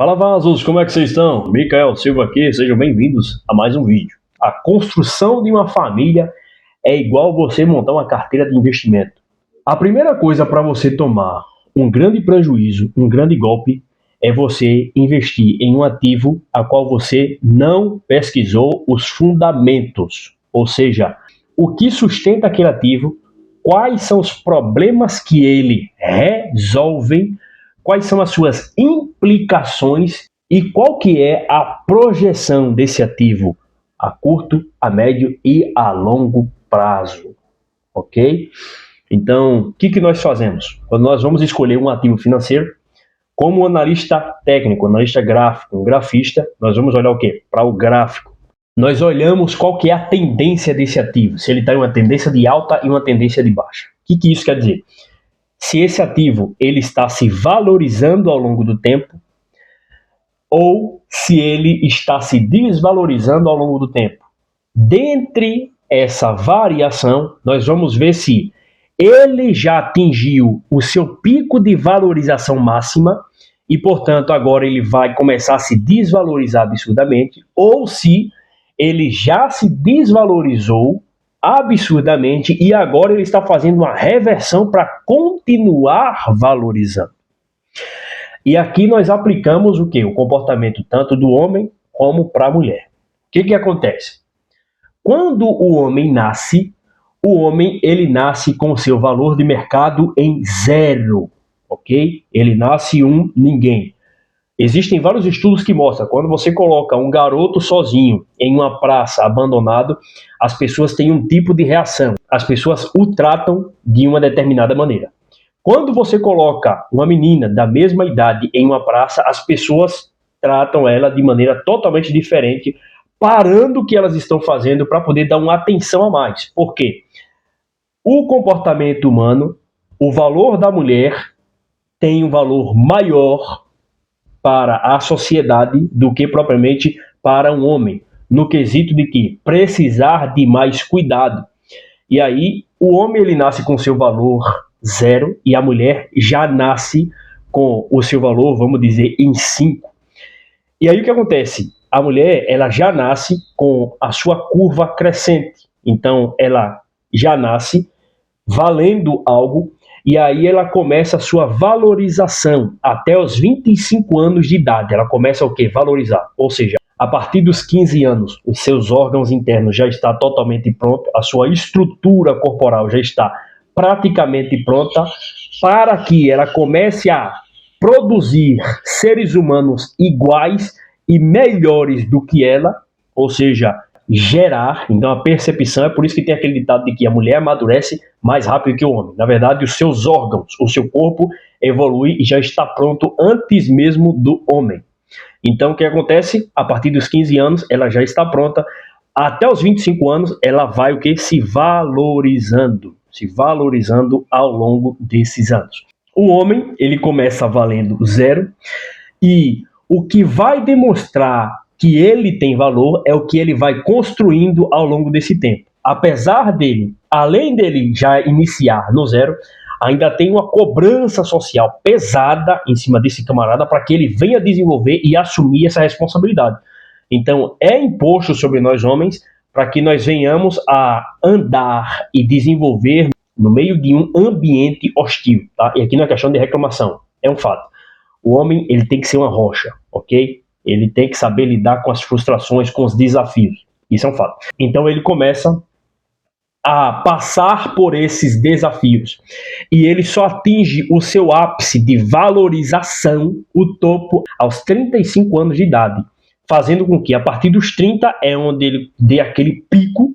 Fala vasos, como é que vocês estão? Micael Silva aqui, sejam bem-vindos a mais um vídeo. A construção de uma família é igual você montar uma carteira de investimento. A primeira coisa para você tomar um grande prejuízo, um grande golpe, é você investir em um ativo a qual você não pesquisou os fundamentos. Ou seja, o que sustenta aquele ativo, quais são os problemas que ele resolve, quais são as suas implicações e qual que é a projeção desse ativo a curto, a médio e a longo prazo, ok? Então, o que nós fazemos? Quando nós vamos escolher um ativo financeiro, como analista técnico, analista gráfico, um grafista, nós vamos olhar o quê? Para o gráfico. Nós olhamos qual que é a tendência desse ativo, se ele está em uma tendência de alta e uma tendência de baixa. O que isso quer dizer? Se esse ativo ele está se valorizando ao longo do tempo ou se ele está se desvalorizando ao longo do tempo. Dentre essa variação, nós vamos ver se ele já atingiu o seu pico de valorização máxima e, portanto, agora ele vai começar a se desvalorizar absurdamente, ou se ele já se desvalorizou absurdamente e agora ele está fazendo uma reversão para continuar valorizando. E aqui nós aplicamos o quê? O comportamento tanto do homem como para a mulher. O que acontece? Quando o homem nasce, ele nasce com o seu valor de mercado em zero, ok? Ele nasce um ninguém. Existem vários estudos que mostram que quando você coloca um garoto sozinho em uma praça abandonado, as pessoas têm um tipo de reação. As pessoas o tratam de uma determinada maneira. Quando você coloca uma menina da mesma idade em uma praça, as pessoas tratam ela de maneira totalmente diferente, parando o que elas estão fazendo para poder dar uma atenção a mais. Por quê? O comportamento humano, o valor da mulher tem um valor maior para a sociedade do que propriamente para um homem, no quesito de que precisar de mais cuidado. E aí, o homem ele nasce com seu valor zero e a mulher já nasce com o seu valor, vamos dizer, em 5. E aí o que acontece? A mulher ela já nasce com a sua curva crescente. Então, ela já nasce valendo algo e aí ela começa a sua valorização até os 25 anos de idade. Ela começa o quê? Valorizar. Ou seja, a partir dos 15 anos, os seus órgãos internos já estão totalmente prontos, a sua estrutura corporal já está praticamente pronta para que ela comece a produzir seres humanos iguais e melhores do que ela, ou seja, gerar. Então a percepção, é por isso que tem aquele ditado de que a mulher amadurece mais rápido que o homem. Na verdade, os seus órgãos, o seu corpo evolui e já está pronto antes mesmo do homem. Então o que acontece? A partir dos 15 anos, ela já está pronta. Até os 25 anos, ela vai o quê? Se valorizando ao longo desses anos. O homem, ele começa valendo zero e o que vai demonstrar que ele tem valor é o que ele vai construindo ao longo desse tempo. Apesar dele, além dele já iniciar no zero, ainda tem uma cobrança social pesada em cima desse camarada para que ele venha desenvolver e assumir essa responsabilidade. Então, é imposto sobre nós homens para que nós venhamos a andar e desenvolver no meio de um ambiente hostil, tá? E aqui não é questão de reclamação, é um fato. O homem, ele tem que ser uma rocha, ok? Ele tem que saber lidar com as frustrações, com os desafios. Isso é um fato. Então ele começa a passar por esses desafios. E ele só atinge o seu ápice de valorização, o topo, aos 35 anos de idade. Fazendo com que a partir dos 30 é onde ele dê aquele pico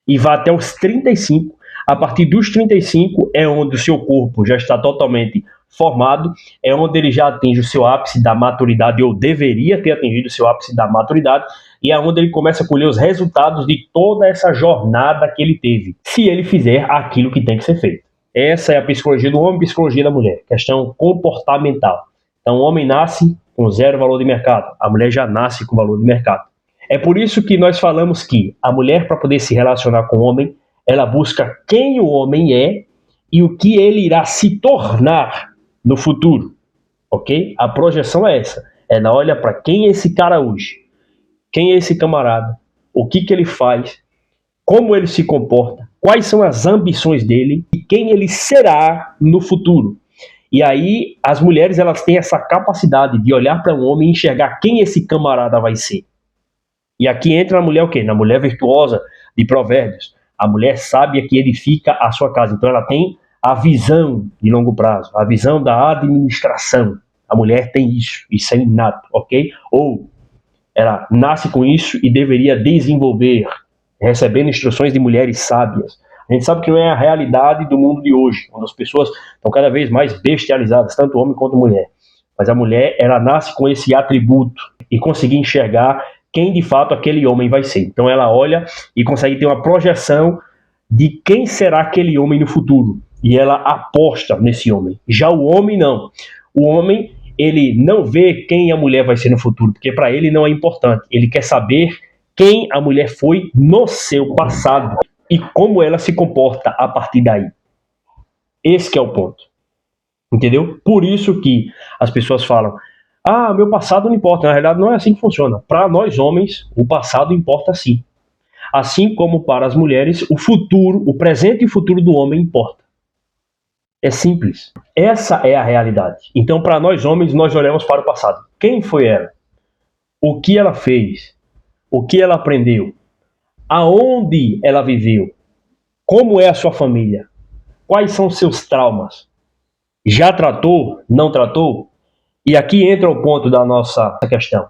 e vá até os 35. A partir dos 35 é onde o seu corpo já está totalmente formado, é onde ele já atinge o seu ápice da maturidade, ou deveria ter atingido o seu ápice da maturidade, e é onde ele começa a colher os resultados de toda essa jornada que ele teve, se ele fizer aquilo que tem que ser feito. Essa é a psicologia do homem e a psicologia da mulher, questão comportamental. Então o homem nasce com zero valor de mercado, a mulher já nasce com valor de mercado. É por isso que nós falamos que a mulher, para poder se relacionar com o homem, ela busca quem o homem é e o que ele irá se tornar no futuro, ok? A projeção é essa. Ela olha para quem é esse cara hoje, quem é esse camarada, o que ele faz, como ele se comporta, quais são as ambições dele e quem ele será no futuro. E aí as mulheres elas têm essa capacidade de olhar para um homem e enxergar quem esse camarada vai ser. E aqui entra a mulher o quê? Na mulher virtuosa de Provérbios. A mulher sábia que edifica a sua casa. Então ela tem a visão de longo prazo, a visão da administração. A mulher tem isso é inato, ok? Ou ela nasce com isso e deveria desenvolver, recebendo instruções de mulheres sábias. A gente sabe que não é a realidade do mundo de hoje, onde as pessoas estão cada vez mais bestializadas, tanto homem quanto mulher. Mas a mulher, ela nasce com esse atributo e conseguir enxergar quem de fato aquele homem vai ser. Então ela olha e consegue ter uma projeção de quem será aquele homem no futuro. E ela aposta nesse homem. Já o homem não. O homem, ele não vê quem a mulher vai ser no futuro, porque para ele não é importante. Ele quer saber quem a mulher foi no seu passado e como ela se comporta a partir daí. Esse que é o ponto. Entendeu? Por isso que as pessoas falam: ah, meu passado não importa. Na realidade, não é assim que funciona. Para nós homens, o passado importa sim. Assim como para as mulheres, o futuro, o presente e o futuro do homem importa. É simples. Essa é a realidade. Então, para nós homens, nós olhamos para o passado. Quem foi ela? O que ela fez? O que ela aprendeu? Aonde ela viveu? Como é a sua família? Quais são os seus traumas? Já tratou? Não tratou? E aqui entra o ponto da nossa questão.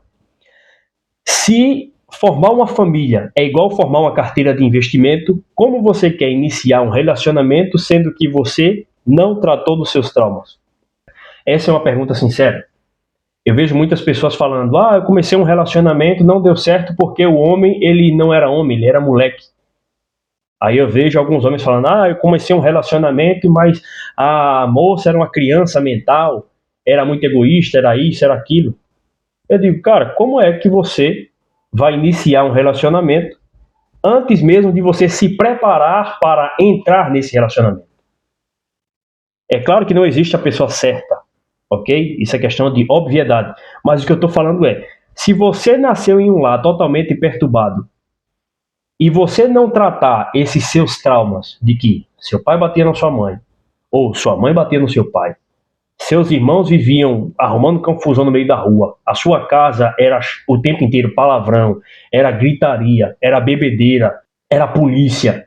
Se formar uma família é igual formar uma carteira de investimento, como você quer iniciar um relacionamento sendo que você não tratou dos seus traumas? Essa é uma pergunta sincera. Eu vejo muitas pessoas falando: ah, eu comecei um relacionamento, não deu certo porque o homem, ele não era homem, ele era moleque. Aí eu vejo alguns homens falando: ah, eu comecei um relacionamento, mas a moça era uma criança mental, era muito egoísta, era isso, era aquilo. Eu digo: cara, como é que você vai iniciar um relacionamento antes mesmo de você se preparar para entrar nesse relacionamento? É claro que não existe a pessoa certa, ok? Isso é questão de obviedade. Mas o que eu estou falando é: se você nasceu em um lar totalmente perturbado e você não tratar esses seus traumas de que seu pai batia na sua mãe, ou sua mãe batia no seu pai, seus irmãos viviam arrumando confusão no meio da rua, a sua casa era o tempo inteiro palavrão, era gritaria, era bebedeira, era polícia,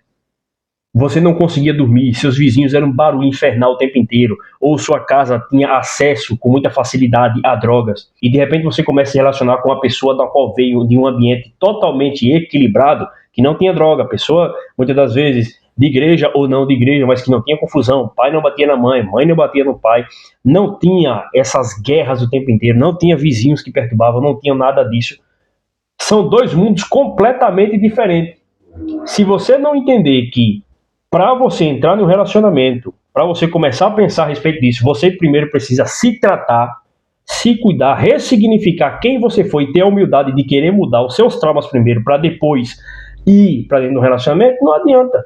você não conseguia dormir, seus vizinhos eram um barulho infernal o tempo inteiro, ou sua casa tinha acesso com muita facilidade a drogas, e de repente você começa a se relacionar com uma pessoa da qual veio de um ambiente totalmente equilibrado, que não tinha droga, pessoa muitas das vezes de igreja ou não de igreja, mas que não tinha confusão, pai não batia na mãe, mãe não batia no pai, não tinha essas guerras o tempo inteiro, não tinha vizinhos que perturbavam, não tinha nada disso. São dois mundos completamente diferentes. Se você não entender que para você entrar no relacionamento, para você começar a pensar a respeito disso, você primeiro precisa se tratar, se cuidar, ressignificar quem você foi e ter a humildade de querer mudar os seus traumas primeiro para depois ir para dentro do relacionamento, não adianta.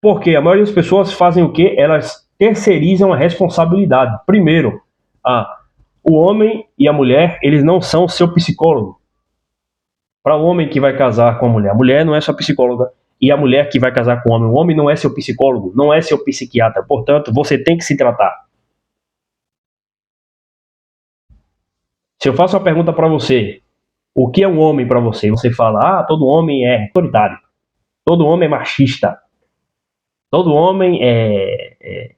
Porque a maioria das pessoas fazem o quê? Elas terceirizam a responsabilidade. Primeiro, o homem e a mulher, eles não são seu psicólogo. Para o homem que vai casar com a mulher não é sua psicóloga. E a mulher que vai casar com o homem não é seu psicólogo, não é seu psiquiatra. Portanto, você tem que se tratar. Se eu faço uma pergunta para você, o que é um homem para você? Você fala: ah, todo homem é autoritário, todo homem é machista, todo homem é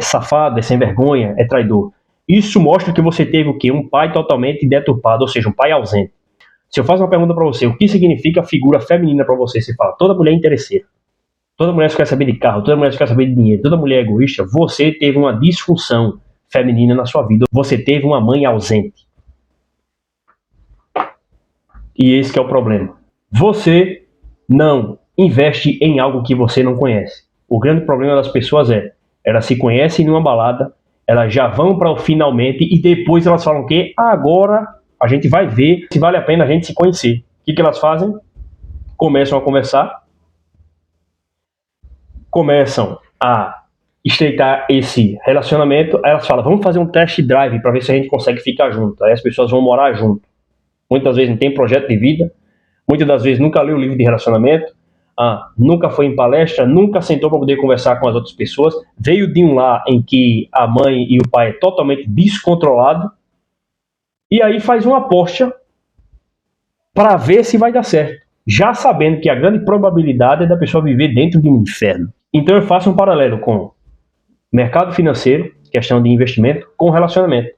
safado, é sem vergonha, é traidor. Isso mostra que você teve o quê? Um pai totalmente deturpado, ou seja, um pai ausente. Se eu faço uma pergunta para você, o que significa a figura feminina para você? Você fala: toda mulher é interesseira, toda mulher quer saber de carro, toda mulher quer saber de dinheiro, toda mulher é egoísta. Você teve uma disfunção feminina na sua vida, você teve uma mãe ausente. E esse que é o problema. Você não investe em algo que você não conhece. O grande problema das pessoas é: elas se conhecem numa balada, elas já vão para o finalmente e depois elas falam que agora a gente vai ver se vale a pena a gente se conhecer. O que elas fazem? Começam a conversar, começam a estreitar esse relacionamento, aí elas falam, vamos fazer um test drive para ver se a gente consegue ficar junto. Aí as pessoas vão morar junto. Muitas vezes não tem projeto de vida, muitas das vezes nunca leu o livro de relacionamento, nunca foi em palestra, nunca sentou para poder conversar com as outras pessoas, veio de um lar em que a mãe e o pai é totalmente descontrolado, e aí faz uma aposta para ver se vai dar certo, já sabendo que a grande probabilidade é da pessoa viver dentro de um inferno. Então eu faço um paralelo com mercado financeiro, questão de investimento, com relacionamento.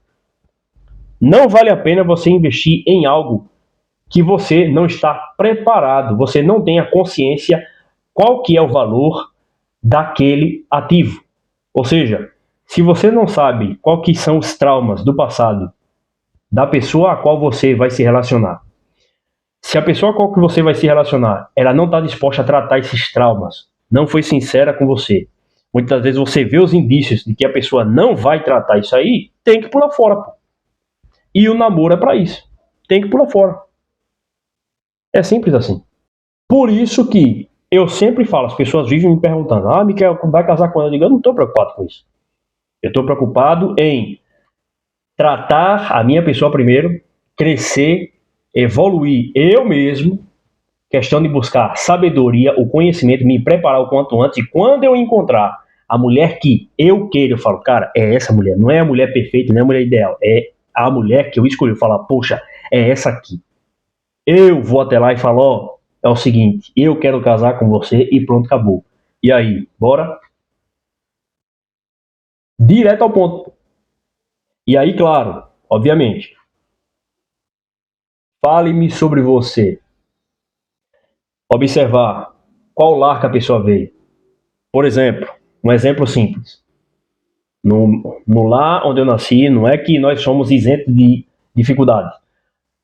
Não vale a pena você investir em algo que você não está preparado, você não tem a consciência qual que é o valor daquele ativo. Ou seja, se você não sabe qual que são os traumas do passado da pessoa a qual você vai se relacionar, se a pessoa a qual que você vai se relacionar, ela não está disposta a tratar esses traumas, não foi sincera com você, muitas vezes você vê os indícios de que a pessoa não vai tratar isso aí, tem que pular fora. Pô. E o namoro é para isso. Tem que pular fora. É simples assim. Por isso que eu sempre falo, as pessoas vivem me perguntando, Miquel, vai casar com ela? Eu digo, eu não estou preocupado com isso. Eu estou preocupado em tratar a minha pessoa primeiro, crescer, evoluir eu mesmo, questão de buscar sabedoria, o conhecimento, me preparar o quanto antes, e quando eu encontrar a mulher que eu queiro, eu falo, cara, é essa mulher, não é a mulher perfeita, não é a mulher ideal, é a mulher que eu escolhi. Eu falo, poxa, é essa aqui. Eu vou até lá e falo, é o seguinte, eu quero casar com você e pronto, acabou. E aí, bora? Direto ao ponto. E aí, claro, obviamente, fale-me sobre você. Observar qual lar que a pessoa veio. Por exemplo, um exemplo simples. No lar onde eu nasci, não é que nós somos isentos de dificuldades.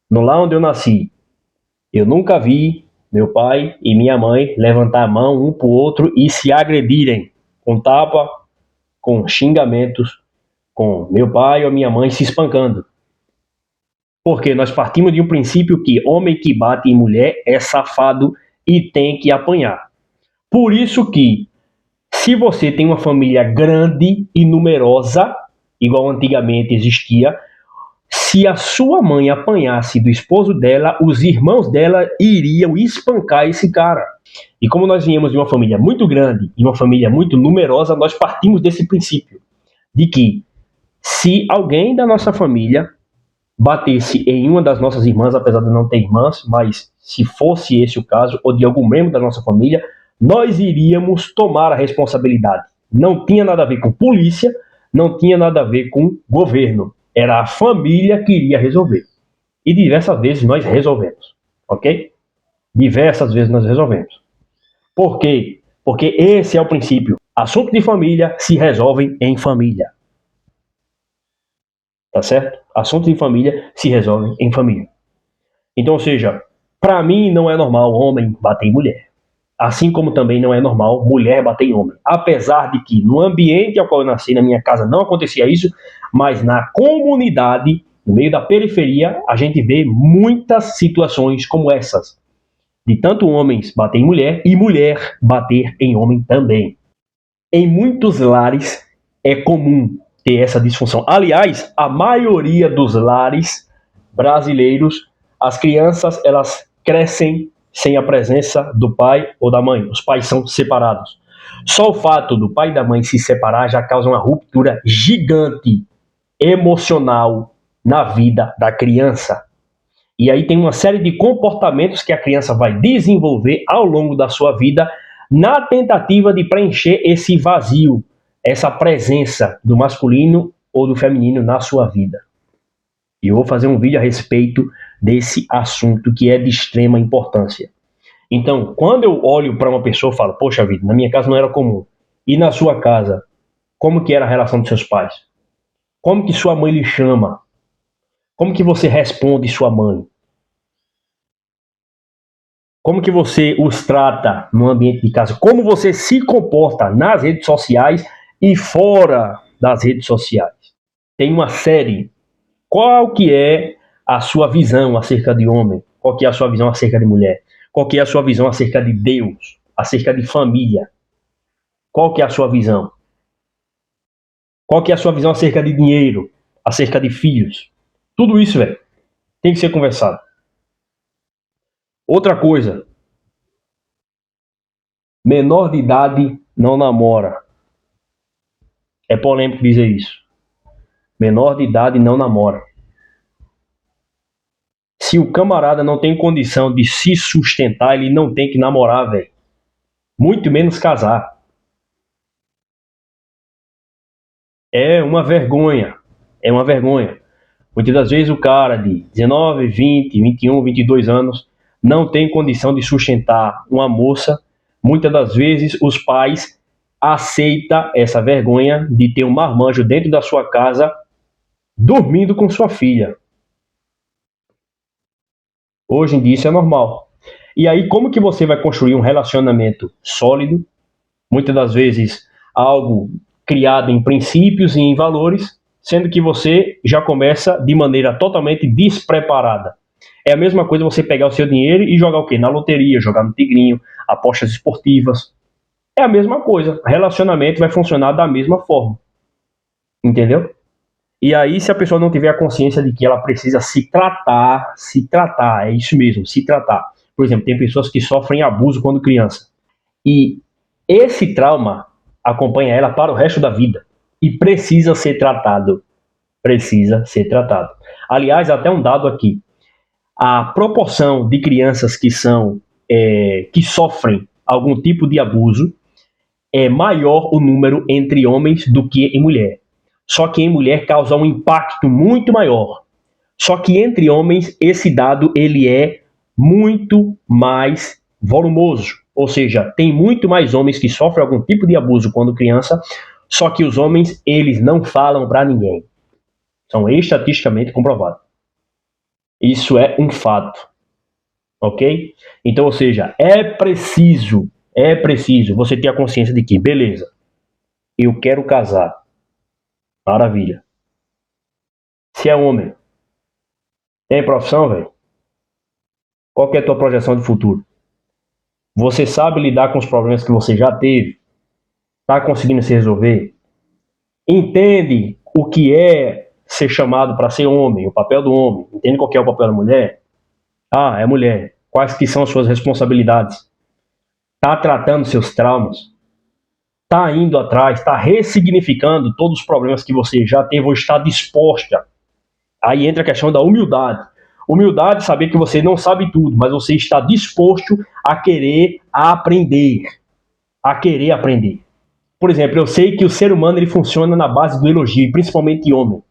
No lar onde eu nasci, eu nunca vi meu pai e minha mãe levantar a mão um para o outro e se agredirem com tapa, com xingamentos, com meu pai ou minha mãe se espancando. Porque nós partimos de um princípio que homem que bate em mulher é safado e tem que apanhar. Por isso que, se você tem uma família grande e numerosa, igual antigamente existia, se a sua mãe apanhasse do esposo dela, os irmãos dela iriam espancar esse cara. E como nós viemos de uma família muito grande e uma família muito numerosa, nós partimos desse princípio de que se alguém da nossa família batesse em uma das nossas irmãs, apesar de não ter irmãs, mas se fosse esse o caso, ou de algum membro da nossa família, nós iríamos tomar a responsabilidade. Não tinha nada a ver com polícia, não tinha nada a ver com governo. Era a família que iria resolver. E diversas vezes nós resolvemos, ok? Diversas vezes nós resolvemos. Por quê? Porque esse é o princípio. Assunto de família se resolvem em família. Tá certo? Assuntos de família se resolvem em família. Então, ou seja, para mim não é normal homem bater em mulher. Assim como também não é normal mulher bater em homem. Apesar de que no ambiente ao qual eu nasci, na minha casa, não acontecia isso, mas na comunidade, no meio da periferia, a gente vê muitas situações como essas. De tanto homens bater em mulher e mulher bater em homem também. Em muitos lares é comum ter essa disfunção. Aliás, a maioria dos lares brasileiros, as crianças, elas crescem sem a presença do pai ou da mãe. Os pais são separados. Só o fato do pai e da mãe se separar já causa uma ruptura gigante emocional na vida da criança. E aí tem uma série de comportamentos que a criança vai desenvolver ao longo da sua vida na tentativa de preencher esse vazio, essa presença do masculino ou do feminino na sua vida. E eu vou fazer um vídeo a respeito desse assunto que é de extrema importância. Então, quando eu olho para uma pessoa e falo, poxa vida, na minha casa não era comum. E na sua casa, como que era a relação dos seus pais? Como que sua mãe lhe chama? Como que você responde sua mãe? Como que você os trata no ambiente de casa? Como você se comporta nas redes sociais e fora das redes sociais? Tem uma série. Qual que é a sua visão acerca de homem? Qual que é a sua visão acerca de mulher? Qual que é a sua visão acerca de Deus? Acerca de família? Qual que é a sua visão? Qual que é a sua visão acerca de dinheiro, acerca de filhos? Tudo isso, velho, tem que ser conversado. Outra coisa, menor de idade não namora. É polêmico dizer isso. Menor de idade não namora. Se o camarada não tem condição de se sustentar, ele não tem que namorar, velho. Muito menos casar. É uma vergonha. É uma vergonha. Muitas das vezes o cara de 19, 20, 21, 22 anos não tem condição de sustentar uma moça. Muitas das vezes os pais aceitam essa vergonha de ter um marmanjo dentro da sua casa dormindo com sua filha. Hoje em dia isso é normal. E aí como que você vai construir um relacionamento sólido? Muitas das vezes algo criado em princípios e em valores, sendo que você já começa de maneira totalmente despreparada. É a mesma coisa você pegar o seu dinheiro e jogar o quê? Na loteria, jogar no tigrinho, apostas esportivas. É a mesma coisa. Relacionamento vai funcionar da mesma forma. Entendeu? E aí, se a pessoa não tiver a consciência de que ela precisa se tratar, é isso mesmo, se tratar. Por exemplo, tem pessoas que sofrem abuso quando criança. E esse trauma acompanha ela para o resto da vida. E precisa ser tratado. Precisa ser tratado. Aliás, até um dado aqui. A proporção de crianças que sofrem algum tipo de abuso é maior o número entre homens do que em mulher. Só que em mulher causa um impacto muito maior. Só que entre homens esse dado ele é muito mais volumoso. Ou seja, tem muito mais homens que sofrem algum tipo de abuso quando criança, só que os homens eles não falam para ninguém. São estatisticamente comprovados. Isso é um fato. Ok? Então, ou seja, é preciso você ter a consciência de que, beleza, eu quero casar. Maravilha. Se é homem, tem profissão, velho? Qual que é a tua projeção de futuro? Você sabe lidar com os problemas que você já teve? Tá conseguindo se resolver? Entende o que é ser chamado para ser homem, o papel do homem? Entende qual que é o papel da mulher? Ah, é mulher. Quais que são as suas responsabilidades? Tá tratando seus traumas? Tá indo atrás, tá ressignificando todos os problemas que você já teve ou está disposta. Aí entra a questão da humildade. Humildade, saber que você não sabe tudo, mas você está disposto a querer aprender. A querer aprender. Por exemplo, eu sei que o ser humano ele funciona na base do elogio, principalmente homem.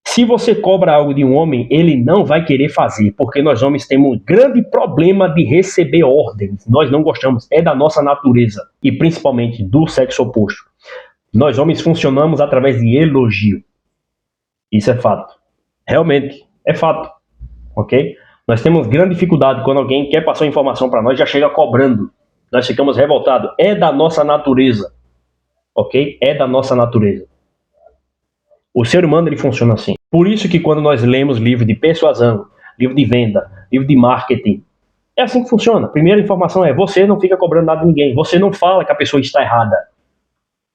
Se você cobra algo de um homem, ele não vai querer fazer, porque nós homens temos um grande problema de receber ordens. Nós não gostamos, é da nossa natureza, e principalmente do sexo oposto. Nós homens funcionamos através de elogio. Isso é fato. Realmente, é fato. Ok? Nós temos grande dificuldade quando alguém quer passar uma informação para nós, já chega cobrando. Nós ficamos revoltados. É da nossa natureza. Ok? É da nossa natureza. O ser humano ele funciona assim. Por isso que quando nós lemos livro de persuasão, livro de venda, livro de marketing, é assim que funciona. A primeira informação é: você não fica cobrando nada de ninguém. Você não fala que a pessoa está errada.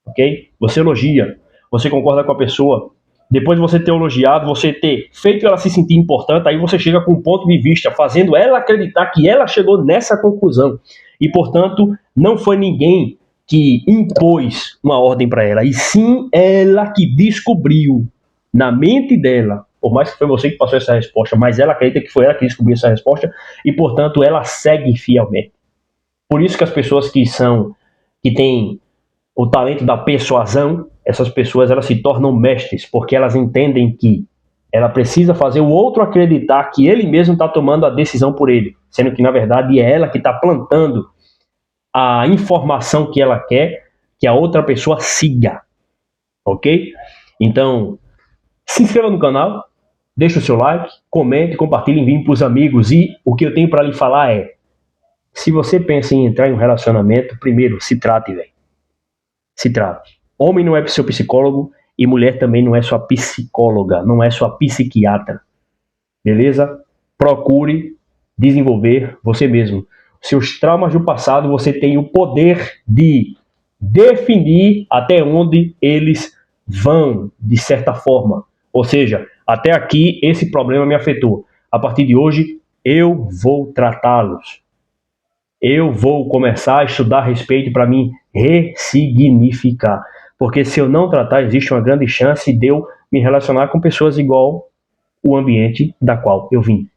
Ok? Você elogia. Você concorda com a pessoa. Depois de você ter elogiado, você ter feito ela se sentir importante, aí você chega com um ponto de vista, fazendo ela acreditar que ela chegou nessa conclusão. E, portanto, não foi ninguém que impôs uma ordem para ela, e sim ela que descobriu na mente dela, por mais que foi você que passou essa resposta, mas ela acredita que foi ela que descobriu essa resposta, e, portanto, ela segue fielmente. Por isso que as pessoas que têm o talento da persuasão, essas pessoas elas se tornam mestres, porque elas entendem que ela precisa fazer o outro acreditar que ele mesmo está tomando a decisão por ele, sendo que na verdade é ela que está plantando a informação que ela quer que a outra pessoa siga, ok? Então, se inscreva no canal, deixe o seu like, comente, compartilhe, envie para os amigos, e o que eu tenho para lhe falar é: se você pensa em entrar em um relacionamento, primeiro, se trate, velho. Se trate. Homem não é seu psicólogo e mulher também não é sua psicóloga, não é sua psiquiatra. Beleza? Procure desenvolver você mesmo. Seus traumas do passado, você tem o poder de definir até onde eles vão, de certa forma. Ou seja, até aqui esse problema me afetou. A partir de hoje, eu vou tratá-los. Eu vou começar a estudar a respeito para me ressignificar. Porque se eu não tratar, existe uma grande chance de eu me relacionar com pessoas igual o ambiente da qual eu vim.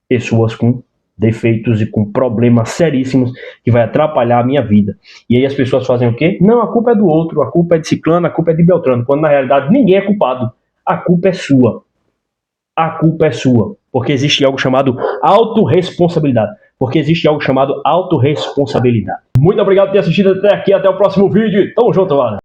Pessoas com defeitos e com problemas seríssimos que vai atrapalhar a minha vida. E aí as pessoas fazem o quê? Não, a culpa é do outro, a culpa é de ciclano, a culpa é de Beltrano, quando na realidade ninguém é culpado. A culpa é sua. A culpa é sua. Porque existe algo chamado autorresponsabilidade. Porque existe algo chamado autorresponsabilidade. Muito obrigado por ter assistido até aqui. Até o próximo vídeo. Tamo junto, mano.